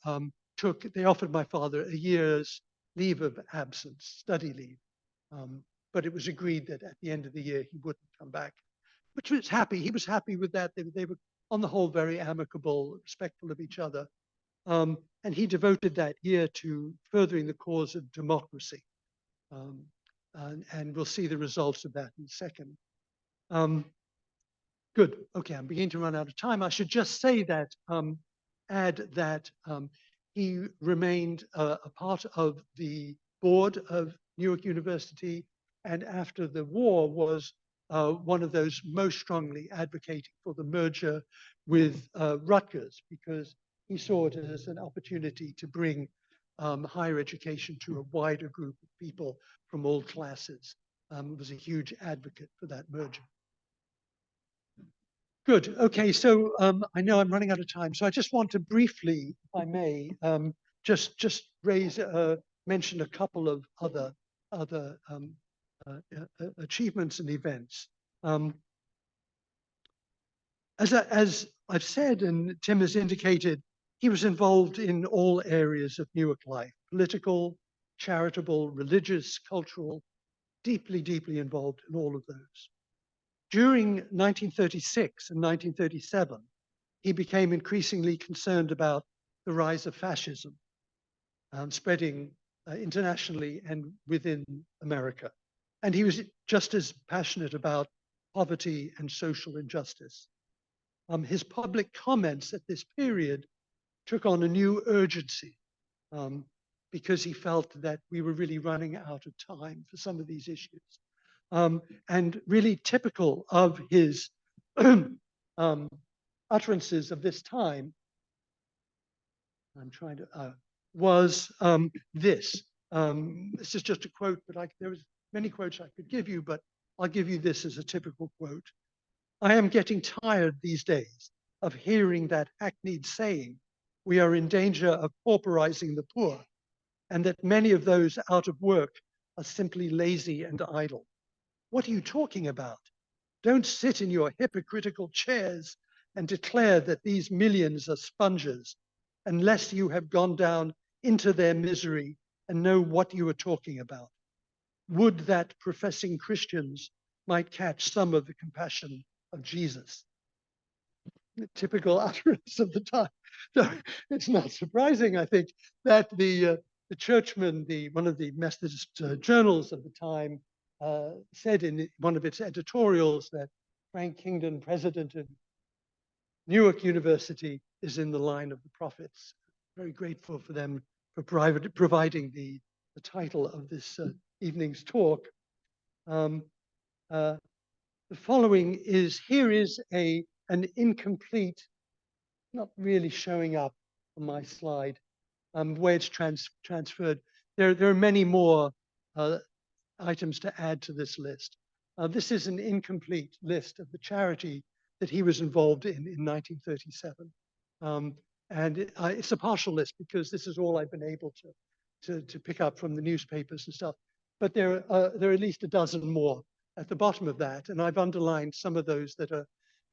they offered my father a year's leave of absence, study leave. But it was agreed that at the end of the year, he wouldn't come back, which was happy. He was happy with that. They were, on the whole, very amicable, respectful of each other. And he devoted that year to furthering the cause of democracy. And we'll see the results of that in a second. Good. Okay, I'm beginning to run out of time. I should just say that, add that he remained a part of the board of Newark University, and after the war was one of those most strongly advocating for the merger with Rutgers, because he saw it as an opportunity to bring higher education to a wider group of people from all classes. Was a huge advocate for that merger. Good. Okay, so I know I'm running out of time, so I just want to briefly, if I may, just mention a couple of other achievements and events. As I've said, and Tim has indicated, he was involved in all areas of Newark life: political, charitable, religious, cultural, deeply, deeply involved in all of those. During 1936 and 1937, he became increasingly concerned about the rise of fascism spreading internationally and within America. And he was just as passionate about poverty and social injustice. His public comments at this period took on a new urgency because he felt that we were really running out of time for some of these issues. and really typical of his utterances of this time. I'm trying to, was this. This is just a quote, but there was many quotes I could give you, but I'll give you this as a typical quote. I am getting tired these days of hearing that hackneyed saying, we are in danger of pauperizing the poor, and that many of those out of work are simply lazy and idle. What are you talking about? Don't sit in your hypocritical chairs and declare that these millions are sponges, unless you have gone down into their misery and know what you are talking about. Would that professing Christians might catch some of the compassion of Jesus. The typical utterance of the time. So it's not surprising, I think, that the Churchman, one of the Methodist journals of the time, said in one of its editorials that Frank Kingdon, president of Newark University, is in the line of the prophets. Very grateful for them for providing the title of this evening's talk. The following is, here is an incomplete, not really showing up on my slide, the way it's transferred. There are many more items to add to this list. This is an incomplete list of the charity that he was involved in 1937. And it's a partial list because this is all I've been able to pick up from the newspapers and stuff. But there are at least a dozen more at the bottom of that. And I've underlined some of those that are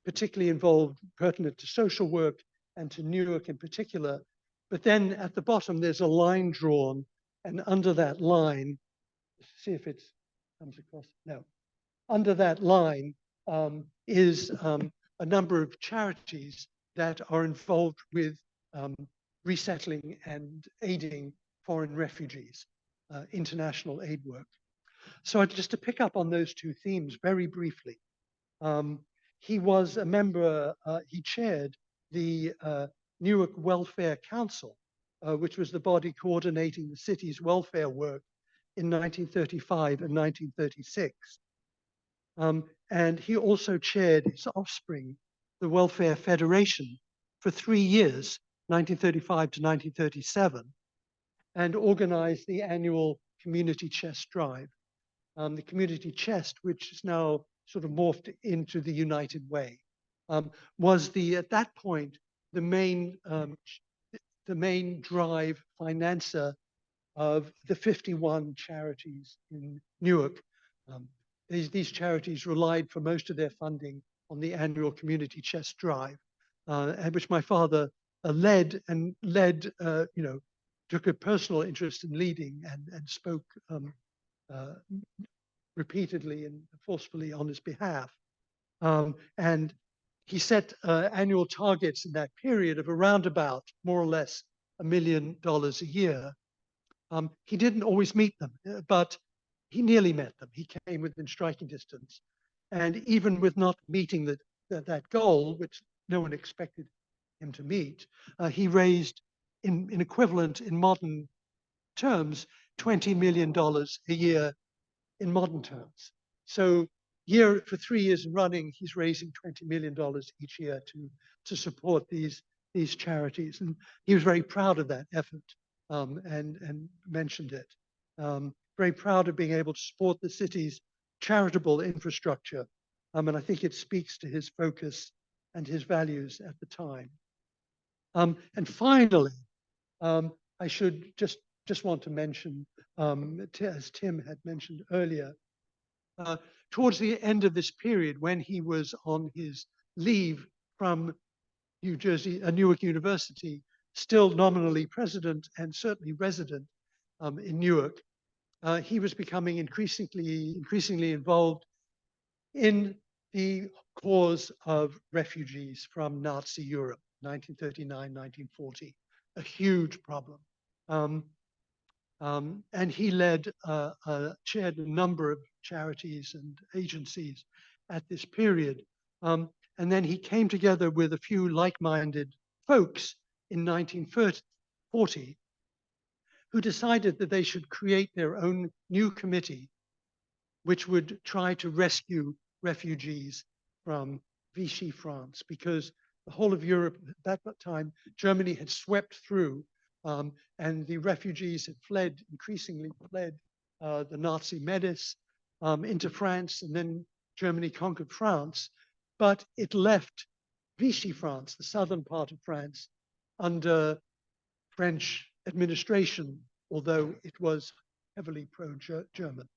particularly involved, pertinent to social work and to Newark in particular. But then at the bottom, there's a line drawn. And under that line, see if it comes across. No. Under that line is a number of charities that are involved with resettling and aiding foreign refugees, international aid work. So just to pick up on those two themes very briefly, he was a member, he chaired the Newark Welfare Council, which was the body coordinating the city's welfare work in 1935 and 1936. And he also chaired his offspring, the Welfare Federation, for 3 years, 1935 to 1937, and organized the annual Community Chest Drive. The Community Chest, which is now sort of morphed into the United Way, was at that point the main drive financer of the 51 charities in Newark. These charities relied for most of their funding on the annual Community Chest Drive, which my father led, took a personal interest in leading and spoke repeatedly and forcefully on his behalf. And he set annual targets in that period of around about more or less $1 million a year. He didn't always meet them, but he nearly met them. He came within striking distance. And even with not meeting that goal, which no one expected him to meet, he raised in equivalent in modern terms, $20 million a year in modern terms. So for 3 years running, he's raising $20 million each year to support these charities. And he was very proud of that effort and mentioned it. Very proud of being able to support the city's charitable infrastructure. And I think it speaks to his focus and his values at the time. And finally, I should just want to mention, as Tim had mentioned earlier, towards the end of this period, when he was on his leave from Newark University, still nominally president and certainly resident in Newark, he was becoming increasingly involved in the cause of refugees from Nazi Europe, 1939, 1940, a huge problem. And he chaired a number of charities and agencies at this period. And then he came together with a few like-minded folks in 1940 who decided that they should create their own new committee which would try to rescue refugees from Vichy France, because the whole of Europe at that time, Germany had swept through, and the refugees had fled, increasingly fled the Nazi menace into France, and then Germany conquered France, but it left Vichy France, the southern part of France, under French administration, although it was heavily pro-German,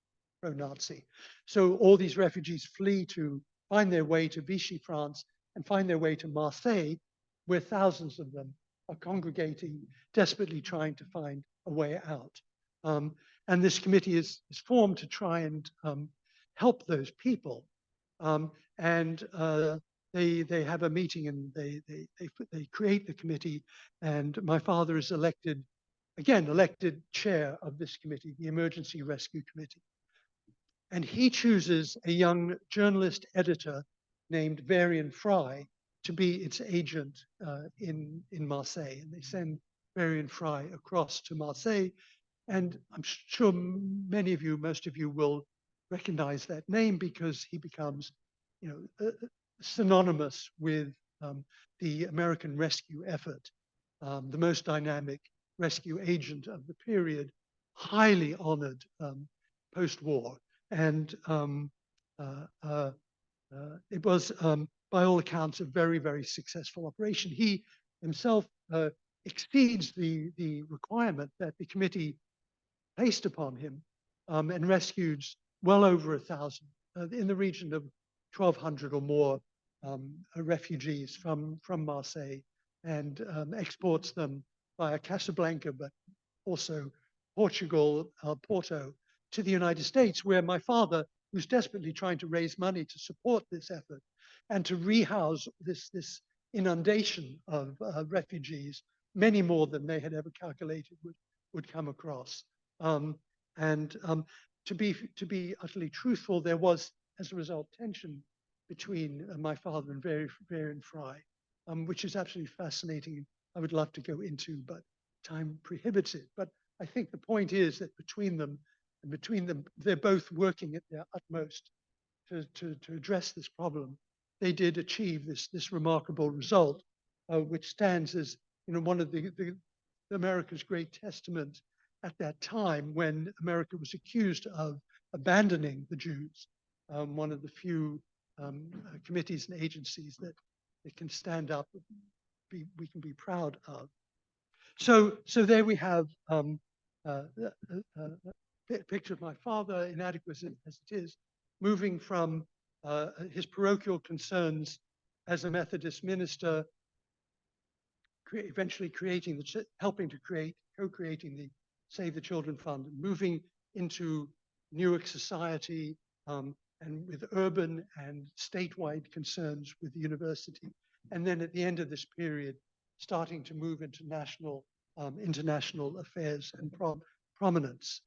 pro-Nazi. So all these refugees flee to find their way to Vichy France and find their way to Marseille, where thousands of them are congregating, desperately trying to find a way out. And this committee is formed to try and help those people. They have a meeting and they create the committee, and my father is elected chair of this committee, the Emergency Rescue Committee. And he chooses a young journalist editor named Varian Fry to be its agent in Marseille. And they send Varian Fry across to Marseille. And I'm sure most of you will recognize that name, because he becomes, synonymous with the American rescue effort, the most dynamic rescue agent of the period, highly honored post-war. And it was, by all accounts, a very, very successful operation. He himself exceeds the requirement that the committee placed upon him, and rescued well over 1,000, in the region of 1,200 or more refugees from Marseille, and exports them via Casablanca, but also Portugal, Porto, to the United States, where my father, who's desperately trying to raise money to support this effort and to rehouse this inundation of refugees, many more than they had ever calculated would come across. To be utterly truthful, there was, as a result, tension between my father and Varian Fry, which is absolutely fascinating. I would love to go into, but time prohibits it. But I think the point is that between them, they're both working at their utmost to address this problem. They did achieve this remarkable result, which stands as one of the America's great testament at that time, when America was accused of abandoning the Jews. One of the few committees and agencies that can stand up, we can be proud of. So there we have a picture of my father, inadequate as it is, moving from his parochial concerns as a Methodist minister, eventually helping to co-creating the Save the Children Fund, moving into Newark society, and with urban and statewide concerns with the university. And then at the end of this period, starting to move into international affairs and prominence,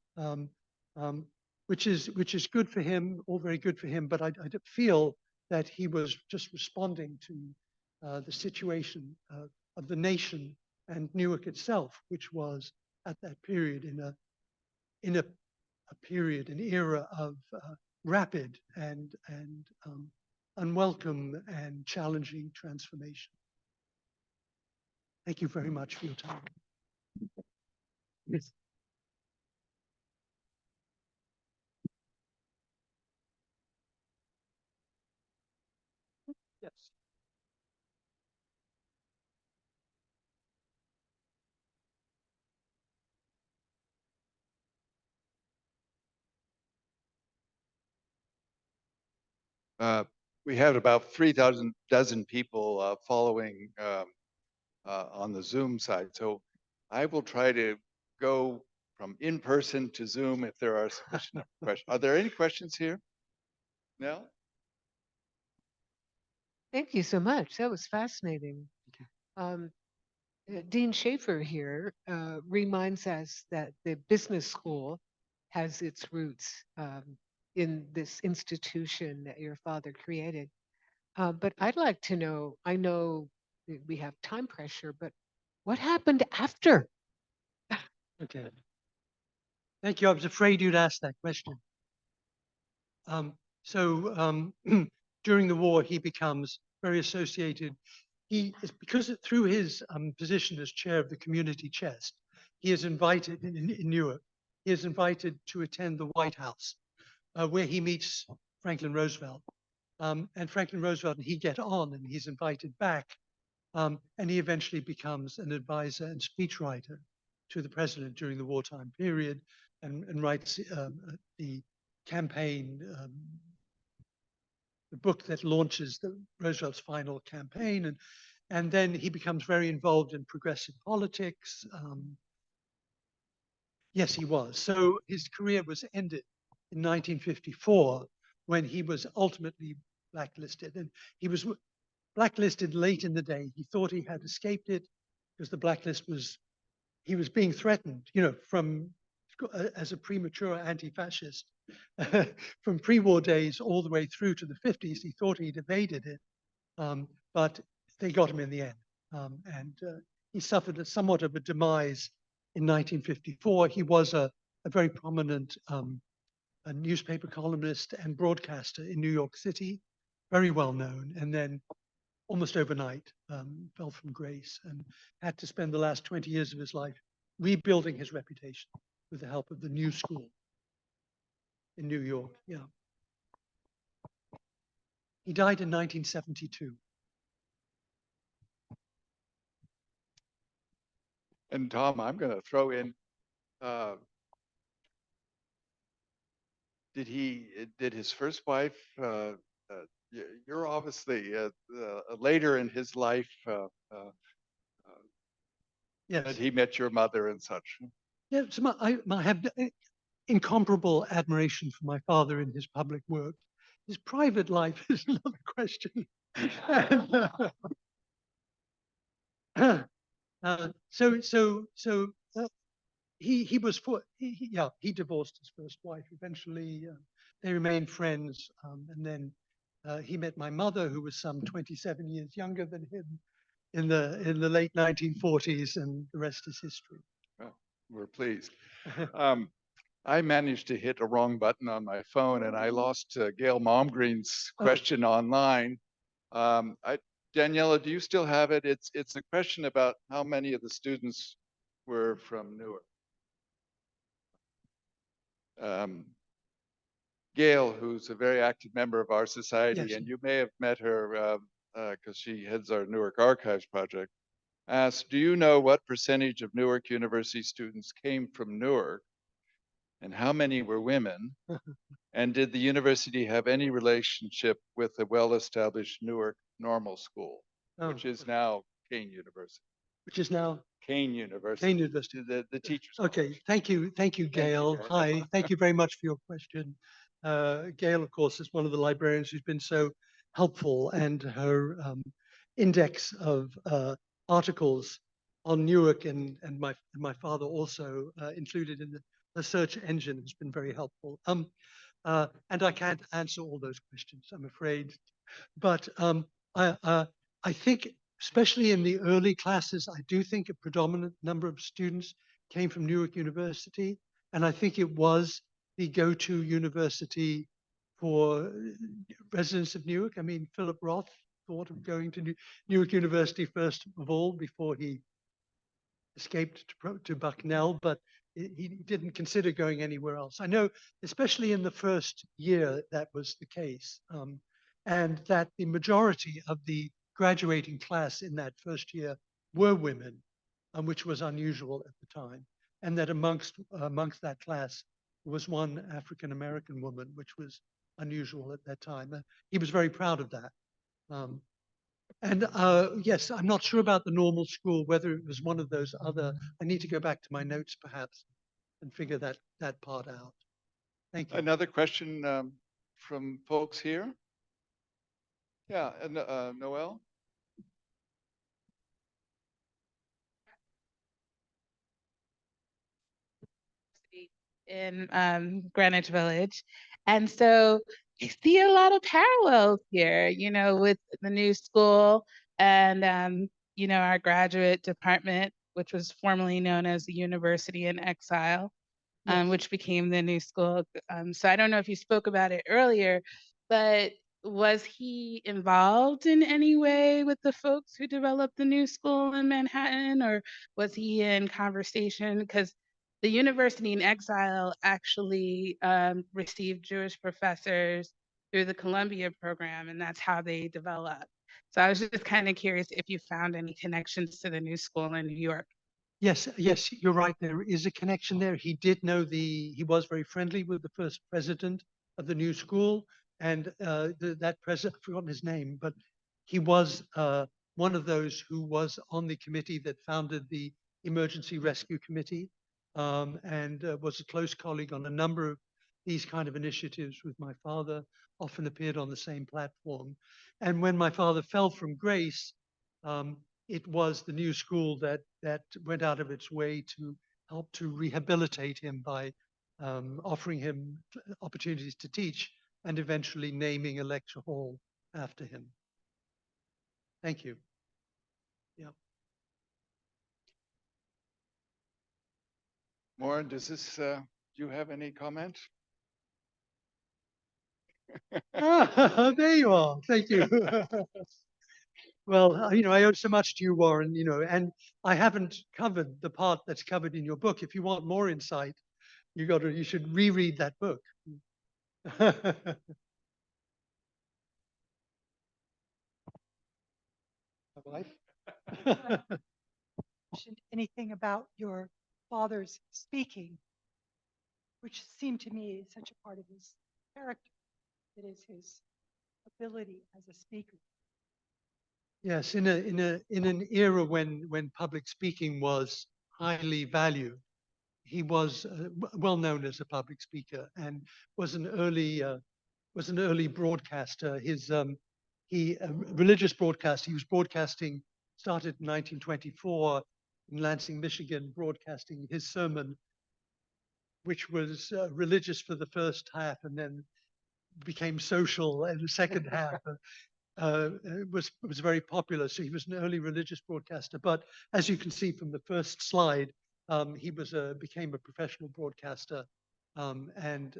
which is good for him, all very good for him. But I feel that he was just responding to the situation of the nation and Newark itself, which was at that period in an era of rapid and unwelcome and challenging transformation. Thank you very much for your time. Yes. Yes. We had about 3,000 people following on the Zoom side. So I will try to go from in person to Zoom if there are sufficient questions. Are there any questions here? No? Thank you so much. That was fascinating. Dean Schaefer here reminds us that the business school has its roots in this institution that your father created. But I'd like to know, I know that we have time pressure, but what happened after? Okay. Thank you. I was afraid you'd ask that question. During the war, he becomes very associated. He is, because through his position as chair of the community chest, he is invited in Newark. He is invited to attend the White House, where he meets Franklin Roosevelt. And Franklin Roosevelt and he get on, and he's invited back. And he eventually becomes an advisor and speechwriter to the president during the wartime period, and writes the campaign, the book that launches Roosevelt's final campaign. And then he becomes very involved in progressive politics. Yes, he was. So his career was ended in 1954 when he was ultimately blacklisted. And he was blacklisted late in the day. He thought he had escaped it because the blacklist was, he was being threatened, from as a premature anti-fascist from pre-war days all the way through to the 50s. He thought he'd evaded it, but they got him in the end. And he suffered somewhat of a demise in 1954. He was a very prominent a newspaper columnist and broadcaster in New York City, very well known, and then almost overnight fell from grace and had to spend the last 20 years of his life rebuilding his reputation with the help of the New School in New York. Yeah. He died in 1972. And Tom, I'm going to throw in, did his first wife, you're obviously later in his life, Yes. that he met your mother and such. Yeah, so I have incomparable admiration for my father in his public work. His private life is another question. He divorced his first wife. Eventually, they remained friends, and then he met my mother, who was some 27 years younger than him, in the late 1940s, and the rest is history. Well, we're pleased. I managed to hit a wrong button on my phone, and I lost Gail Momgreen's question online. Daniela, do you still have it? It's a question about how many of the students were from Newark. Gail, who's a very active member of our society, Yes. and you may have met her because she heads our Newark Archives project, asked, do you know what percentage of Newark University students came from Newark, and how many were women? And did the university have any relationship with the well-established Newark Normal School, which is now Kane University? Which is now Kane University. Kane University. The teachers. Okay, thank you, Gail. Gail. Hi, thank you very much for your question. Gail, of course, is one of the librarians who's been so helpful, and her index of articles on Newark and my father also included in the search engine has been very helpful. And I can't answer all those questions, I'm afraid, but I think, especially in the early classes, I do think a predominant number of students came from Newark University, and I think it was the go-to university for residents of Newark. I mean, Philip Roth thought of going to Newark University first of all before he escaped to Bucknell, but he didn't consider going anywhere else. I know, especially in the first year, that was the case, and that the majority of the graduating class in that first year were women, which was unusual at the time, and that amongst that class was one African-American woman, which was unusual at that time. He was very proud of that. And yes, I'm not sure about the normal school, whether it was one of those other, I need to go back to my notes perhaps and figure that part out. Thank you. Another question from folks here? Yeah, and Noel? In Greenwich Village. And so I see a lot of parallels here, with the new school and, our graduate department, which was formerly known as the University in Exile. Yes. which became the new school. So I don't know if you spoke about it earlier, but was he involved in any way with the folks who developed the new school in Manhattan, or was he in conversation? Because the University in Exile actually received Jewish professors through the Columbia program, and that's how they developed. So I was just kind of curious if you found any connections to the new school in New York. Yes, yes, you're right. There is a connection there. He did know he was very friendly with the first president of the new school, and that president, I've forgotten his name, but he was one of those who was on the committee that founded the Emergency Rescue Committee, and was a close colleague on a number of these kind of initiatives with my father, often appeared on the same platform. And when my father fell from grace, um, it was the new school that went out of its way to help to rehabilitate him by offering him opportunities to teach and eventually naming a lecture hall after him. Thank you. Yeah. Maureen, do you have any comment? There you are. Thank you. Well, I owe so much to you, Warren, and I haven't covered the part that's covered in your book. If you want more insight, you should reread that book. My wife? Mentioned anything about your father's speaking, which seemed to me such a part of his character. It is his ability as a speaker. Yes, in an era when public speaking was highly valued, he was well known as a public speaker and was an early broadcaster. His religious broadcast. He was broadcasting, started in 1924 in Lansing, Michigan, broadcasting his sermon, which was religious for the first half and then became social in the second half. Was very popular. So he was an early religious broadcaster. But as you can see from the first slide, he became a professional broadcaster and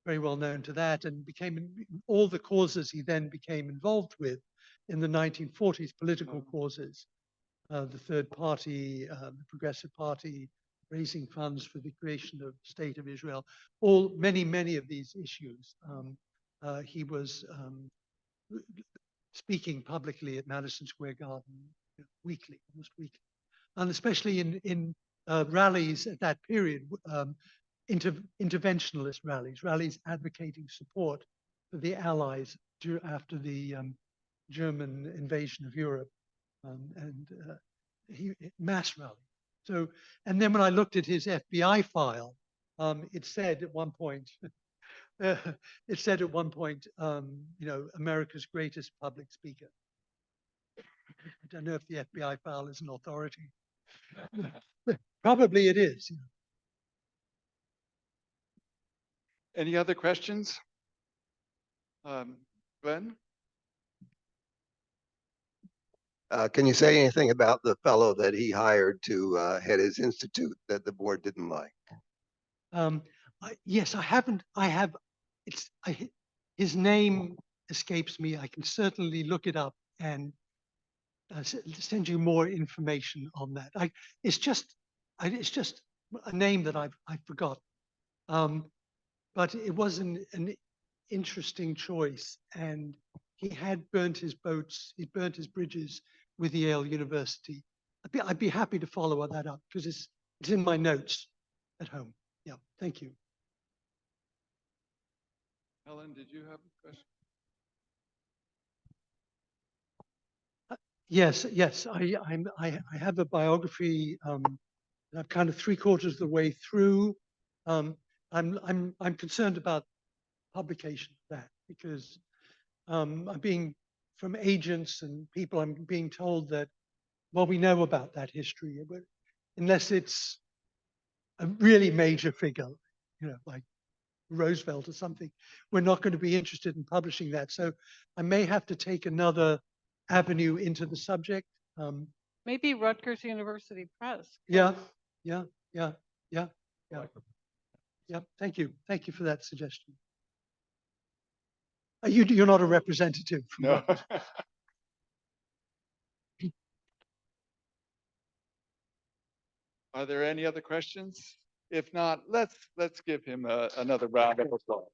very well known to that, and became all the causes he then became involved with in the 1940s, political causes, the Third Party, the Progressive Party, raising funds for the creation of State of Israel, many of these issues. He was speaking publicly at Madison Square Garden weekly, almost weekly, and especially in rallies at that period, interventionist rallies advocating support for the Allies after the German invasion of Europe, and mass rally. So, and then when I looked at his FBI file, it said at one point, America's greatest public speaker. I don't know if the FBI file is an authority. Probably it is. Any other questions? Glenn? Can you say anything about the fellow that he hired to head his institute that the board didn't like? Yes, I haven't. His name escapes me. I can certainly look it up and send you more information on that. It's just a name that I forgot. But it was an interesting choice, and he had burnt his boats. He burnt his bridges with Yale University. I'd be happy to follow that up because it's in my notes at home. Yeah, thank you. Helen, did you have a question? Yes. I have a biography. I'm kind of 3/4 of the way through. I'm concerned about publication of that because I'm being from agents and people. I'm being told that we know about that history, but unless it's a really major figure, like Roosevelt or something, we're not going to be interested in publishing that. So I may have to take another avenue into the subject. Maybe Rutgers University Press. Yeah. Yeah. Yep, thank you. Thank you for that suggestion. You're not a representative from No. Rutgers. Are there any other questions? If not, let's give him another round of applause.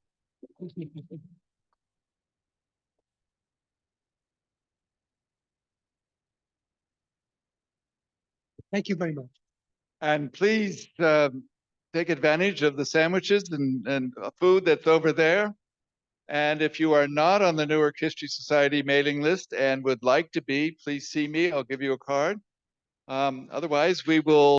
Thank you very much. And please take advantage of the sandwiches and food that's over there. And if you are not on the Newark History Society mailing list and would like to be, please see me. I'll give you a card. Otherwise, we will